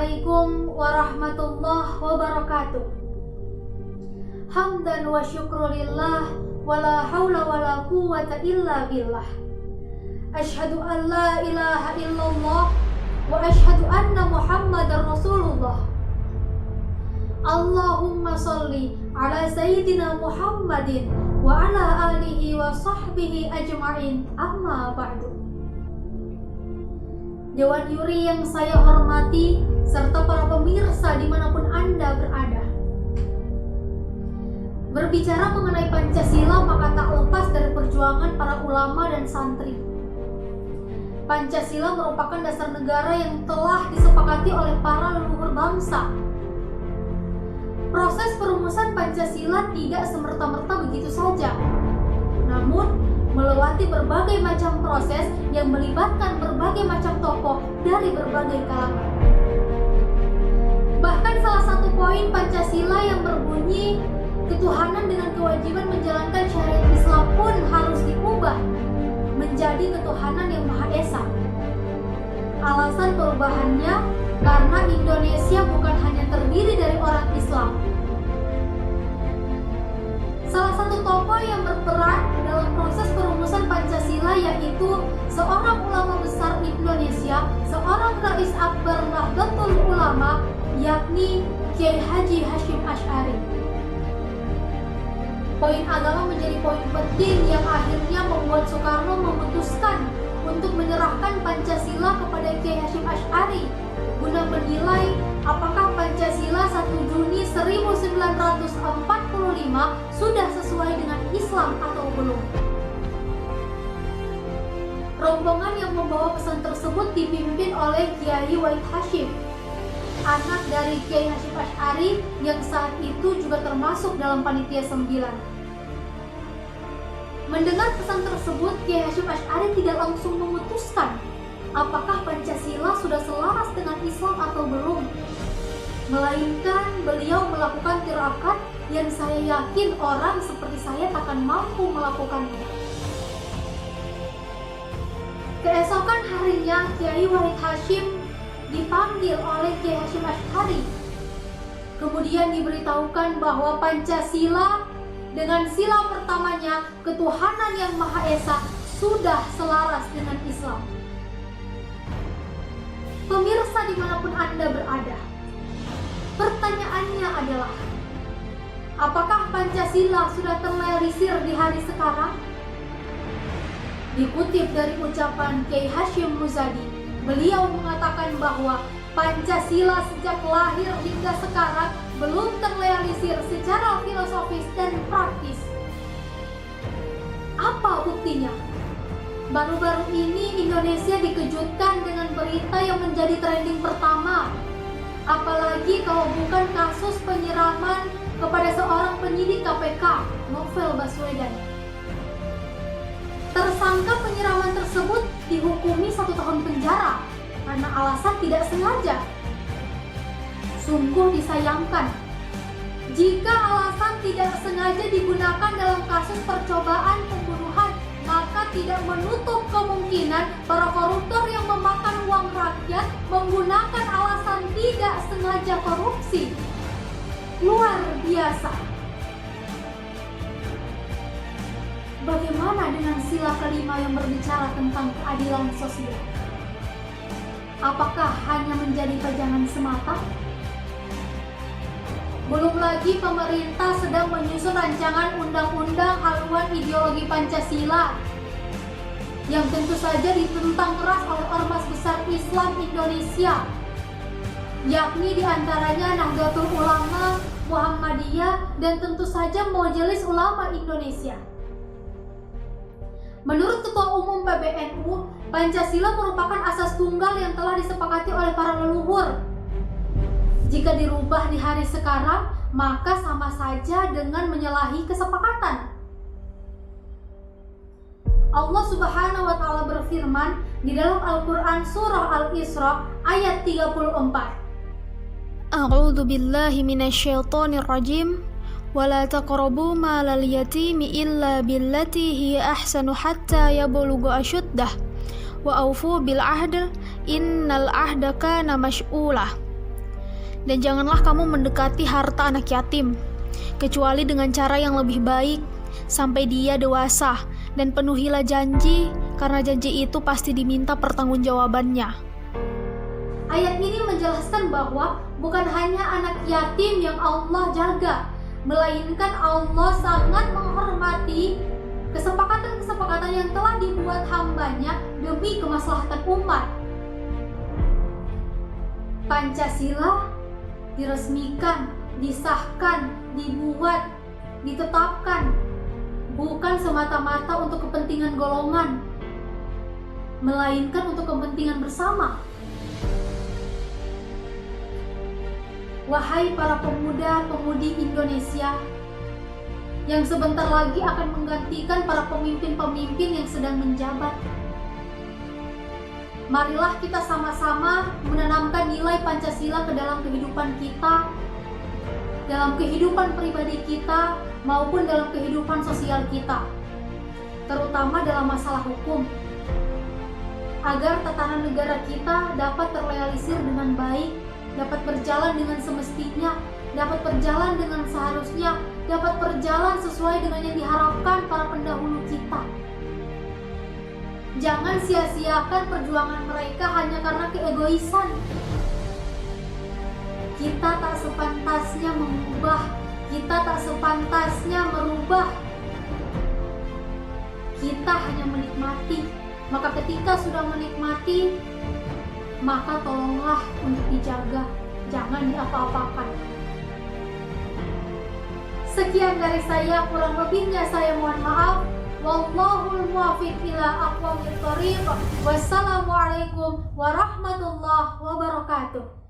Assalamualaikum warahmatullahi wabarakatuh. Hamdan wa syukrulillah wala haula wala quwwata illa billah. Asyhadu an la ilaha illallah wa asyhadu anna Muhammadar Rasulullah. Allahumma sholli ala sayyidina Muhammadin wa ala alihi wa sahbihi ajma'in, amma ba'du. Dewan Juri yang saya hormati serta para pemirsa dimanapun Anda berada, berbicara mengenai Pancasila maka tak lepas dari perjuangan para ulama dan santri. Pancasila merupakan dasar negara yang telah disepakati oleh para leluhur bangsa. Proses perumusan Pancasila tidak semerta-merta begitu saja, namun melewati berbagai macam proses yang melibatkan berbagai macam tokoh dari berbagai kalangan. Bahkan salah satu poin Pancasila yang berbunyi ketuhanan dengan kewajiban menjalankan syariat Islam pun harus diubah menjadi ketuhanan yang Maha Esa. Alasan perubahannya karena Indonesia bukan hanya terdiri dari orang Islam. Salah satu tokoh yang berperan dalam proses perumusan Pancasila yaitu seorang ulama besar Indonesia, seorang Rais Akbar Nahdlatul Ulama, yakni Kiai Haji Hasyim Asy'ari. Poin agama menjadi poin penting yang akhirnya membuat Soekarno memutuskan untuk menyerahkan Pancasila kepada Kiai Hasyim Asy'ari guna menilai apakah Pancasila 1 Juni 1945 sudah sesuai dengan Islam atau belum. Rombongan yang membawa pesan tersebut dipimpin oleh Kiai Wahid Hasyim, anak dari Kiai Hasyim Asy'ari yang saat itu juga termasuk dalam panitia 9. Mendengar pesan tersebut, Kiai Hasyim Asy'ari tidak langsung memutuskan apakah Pancasila sudah selaras dengan Islam atau belum, melainkan beliau melakukan tirakat yang saya yakin orang seperti saya takkan mampu melakukannya. Keesokan harinya, Kiai Wahid Hasyim dipanggil oleh Kiai Hasyim Asy'ari. Kemudian diberitahukan bahwa Pancasila dengan sila pertamanya, ketuhanan yang Maha Esa, sudah selaras dengan Islam. Pemirsa dimanapun Anda berada, pertanyaannya adalah, apakah Pancasila sudah terrealisir di hari sekarang? Dikutip dari ucapan Kiai Hasyim Muzadi, beliau mengatakan bahwa Pancasila sejak lahir hingga sekarang belum terrealisir secara filosofis dan praktis. Apa buktinya? Baru-baru ini Indonesia dikejutkan dengan berita yang menjadi trending pertama. Apalagi kalau bukan kasus penyiraman kepada seorang penyidik KPK, Novel Baswedan. Tersangka penyiraman tersebut dihukumi 1 tahun penjara karena alasan tidak sengaja. Sungguh disayangkan jika alasan tidak sengaja digunakan dalam kasus percobaan pembunuhan, maka tidak menutup kemungkinan para koruptor yang memakan uang rakyat menggunakan alasan tidak sengaja korupsi. Luar biasa. Bagaimana dengan sila kelima yang berbicara tentang keadilan sosial? Apakah hanya menjadi pajangan semata? Belum lagi pemerintah sedang menyusun rancangan undang-undang haluan ideologi Pancasila yang tentu saja ditentang keras oleh ormas besar Islam Indonesia, yakni diantaranya Nahdlatul Ulama, Muhammadiyah, dan tentu saja Majelis Ulama Indonesia. Menurut Ketua Umum PBNU, Pancasila merupakan asas tunggal yang telah disepakati oleh para leluhur. Jika dirubah di hari sekarang, maka sama saja dengan menyalahi kesepakatan. Allah Subhanahu wa Ta'ala berfirman di dalam Al-Quran Surah Al-Isra ayat 34. A'udzu billahi minasyaitonir rajim. Wala taqrabu malal yatimi illa billati hiya ahsanu hatta yablugha asyuddah wa aufu bil ahd innal ahda kana mas'ulah. Dan janganlah kamu mendekati harta anak yatim, kecuali dengan cara yang lebih baik, sampai dia dewasa, dan penuhilah janji, karena janji itu pasti diminta pertanggungjawabannya. Ayat ini menjelaskan bahwa bukan hanya anak yatim yang Allah jaga, melainkan Allah sangat menghormati kesepakatan-kesepakatan yang telah dibuat hambanya demi kemaslahatan umat. Pancasila diresmikan, disahkan, dibuat, ditetapkan bukan semata-mata untuk kepentingan golongan, melainkan untuk kepentingan bersama. Wahai para pemuda-pemudi Indonesia yang sebentar lagi akan menggantikan para pemimpin-pemimpin yang sedang menjabat, marilah kita sama-sama menanamkan nilai Pancasila ke dalam kehidupan kita, dalam kehidupan pribadi kita, maupun dalam kehidupan sosial kita, terutama dalam masalah hukum, agar tatanan negara kita dapat terrealisir dengan baik, dapat berjalan dengan semestinya, dapat berjalan dengan seharusnya, dapat berjalan sesuai dengan yang diharapkan para pendahulu kita. Jangan sia-siakan perjuangan mereka hanya karena keegoisan. Kita tak sepantasnya mengubah, kita tak sepantasnya merubah. Kita hanya menikmati. Maka ketika sudah menikmati, maka tolonglah untuk dijaga, jangan diapa-apakan. Sekian dari saya, kurang lebihnya saya mohon maaf. Wallahul muwaffiq ila aqwamit thoriq. Wassalamualaikum warahmatullahi wabarakatuh.